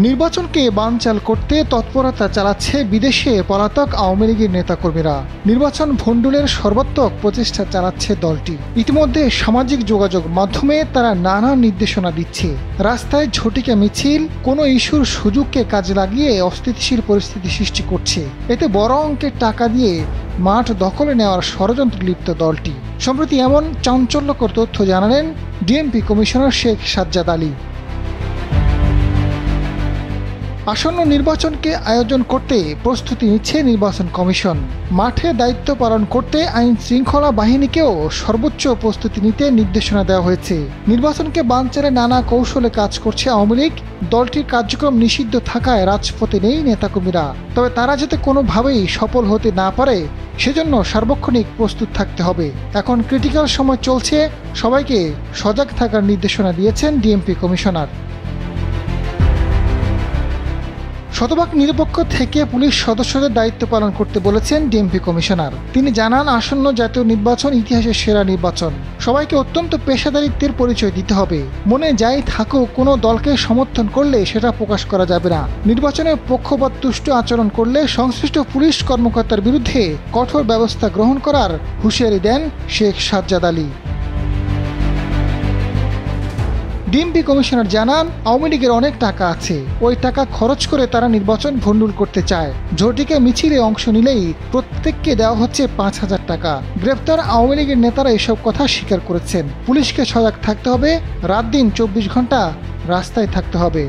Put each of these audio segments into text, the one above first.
নির্বাচনকে বানচাল করতে তৎপরতা চালাচ্ছে বিদেশে পলাতক আওয়ামী লীগের নেতাকর্মীরা। নির্বাচন ভণ্ডুলের সর্বাত্মক প্রচেষ্টা চালাচ্ছে দলটি। ইতিমধ্যে সামাজিক যোগাযোগ মাধ্যমে তারা নানা নির্দেশনা দিচ্ছে। রাস্তায় ঝটিকা মিছিল কোনো ইস্যুর সুযোগকে কাজে লাগিয়ে অস্থিতিশীল পরিস্থিতি সৃষ্টি করছে। এতে বড় অঙ্কের টাকা দিয়ে মাঠ দখলে নেওয়ার ষড়যন্ত্রে লিপ্ত দলটি। সম্প্রতি এমন চাঞ্চল্যকর তথ্য জানালেন ডিএমপি কমিশনার শেখ সাজ্জাদ আলী। আসন্ন নির্বাচনকে আয়োজন করতে প্রস্তুতি নিচ্ছে নির্বাচন কমিশন। মাঠে দায়িত্ব পালন করতে আইন শৃঙ্খলা বাহিনীকেও সর্বোচ্চ প্রস্তুতি নিতে নির্দেশনা দেওয়া হয়েছে। নির্বাচনকে বানচালে নানা কৌশলে কাজ করছে আওয়ামী লীগ। দলটির কার্যক্রম নিষিদ্ধ থাকায় রাজপথে নেই নেতাকর্মীরা। তবে তারা যাতে কোনোভাবেই সফল হতে না পারে সেজন্য সার্বক্ষণিক প্রস্তুত থাকতে হবে। এখন ক্রিটিক্যাল সময় চলছে, সবাইকে সজাগ থাকার নির্দেশনা দিয়েছেন ডিএমপি কমিশনার। শতভাগ নিরপেক্ষ থেকে পুলিশ সদস্যদের দায়িত্ব পালন করতে বলেছেন ডিএমপি কমিশনার। তিনি জানান, আসন্ন জাতীয় নির্বাচন ইতিহাসের সেরা নির্বাচন। সবাইকে অত্যন্ত পেশাদারিত্বের পরিচয় দিতে হবে। মনে যাই থাকুক, কোনো দলকে সমর্থন করলে সেটা প্রকাশ করা যাবে না। নির্বাচনে পক্ষপাতদুষ্ট আচরণ করলে সংশ্লিষ্ট পুলিশ কর্মকর্তার বিরুদ্ধে কঠোর ব্যবস্থা গ্রহণ করার হুঁশিয়ারি দেন শেখ সাজ্জাদ আলী। ডিএমপি কমিশনার জানান, আওয়ামী লীগের অনেক টাকা আছে। ওই টাকা খরচ করে তারা নির্বাচন ভণ্ডুল করতে চায়। ঝটিকা মিছিলে অংশ নিলেই প্রত্যেককে দেওয়া হচ্ছে ৫,০০০ টাকা। গ্রেপ্তার আওয়ামী লীগের নেতারা এসব কথা স্বীকার করেছেন। পুলিশকে সজাগ থাকতে হবে, রাত দিন ২৪ ঘন্টা রাস্তায় থাকতে হবে।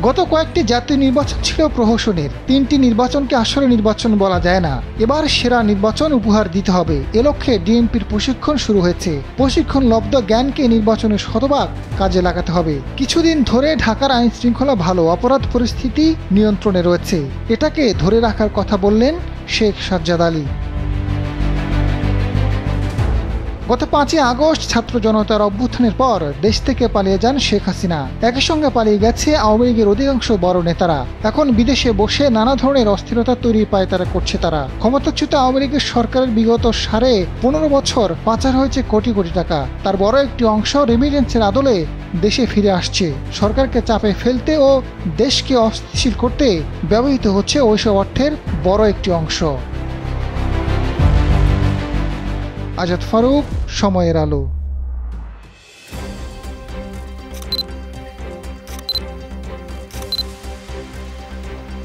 গত কয়েকটি জাতীয় নির্বাচন ছিল প্রহসনের। ৩টি নির্বাচনকে আসলে নির্বাচন বলা যায় না। এবার সেরা নির্বাচন উপহার দিতে হবে। এ লক্ষ্যে ডিএমপির প্রশিক্ষণ শুরু হয়েছে। প্রশিক্ষণ লব্ধ জ্ঞানকে নির্বাচনের শতভাগ কাজে লাগাতে হবে। কিছুদিন ধরে ঢাকার আইন শৃঙ্খলা ভালো, অপরাধ পরিস্থিতি নিয়ন্ত্রণে রয়েছে। এটাকে ধরে রাখার কথা বললেন শেখ সাজ্জাদ আলী। গত ৫ই আগস্ট ছাত্র জনতার অভ্যুত্থানের পর দেশ থেকে পালিয়ে যান শেখ হাসিনা। একই সঙ্গে পালিয়ে গেছে আওয়ামী লীগের অধিকাংশ বড় নেতারা। এখন বিদেশে বসে নানা ধরনের অস্থিরতা তৈরির পায়তারা করছে তারা। ক্ষমতাচ্যুত আওয়ামী লীগের সরকারের বিগত 15.5 বছর পাচার হয়েছে কোটি কোটি টাকা। তার বড় একটি অংশ রেমিটেন্সের আদলে দেশে ফিরে আসছে। সরকারকে চাপে ফেলতে ও দেশকে অস্থিতিশীল করতে ব্যবহৃত হচ্ছে ওইসব অর্থের বড় একটি অংশ। আজাদ ফারুক, সময়ের আলো।